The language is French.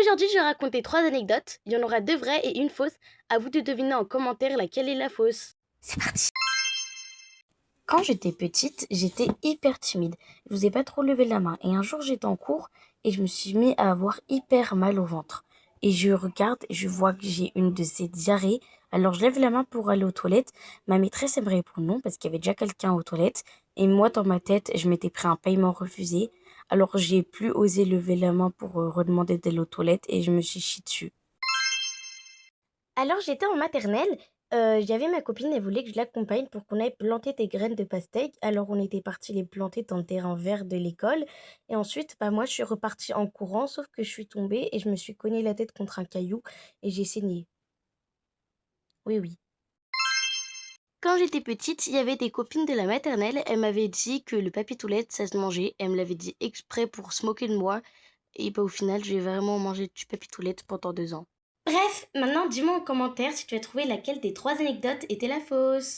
Aujourd'hui, je vais raconter 3 anecdotes. Il y en aura 2 vraies et une fausse. À vous de deviner en commentaire laquelle est la fausse. C'est parti. Quand j'étais petite, j'étais hyper timide. Je n'osais pas trop lever la main. Et un jour, j'étais en cours et je me suis mis à avoir hyper mal au ventre. Et je regarde, je vois que j'ai une de ces diarrhées. Alors je lève la main pour aller aux toilettes. Ma maîtresse, elle me répond non parce qu'il y avait déjà quelqu'un aux toilettes. Et moi, dans ma tête, je m'étais pris un paiement refusé. Alors j'ai plus osé lever la main pour redemander d'aller aux toilettes et je me suis chié dessus. Alors j'étais en maternelle, j'avais ma copine, elle voulait que je l'accompagne pour qu'on aille planter des graines de pastèque. Alors on était partis les planter dans le terrain vert de l'école et ensuite, moi je suis repartie en courant sauf que je suis tombée et je me suis cogné la tête contre un caillou et j'ai saigné. Oui, oui. Quand j'étais petite, il y avait des copines de la maternelle, elles m'avaient dit que le papier toilette ça se mangeait, elles me l'avaient dit exprès pour se moquer de moi et au final, j'ai vraiment mangé du papier toilette pendant 2 ans. Bref, maintenant dis-moi en commentaire si tu as trouvé laquelle des 3 anecdotes était la fausse.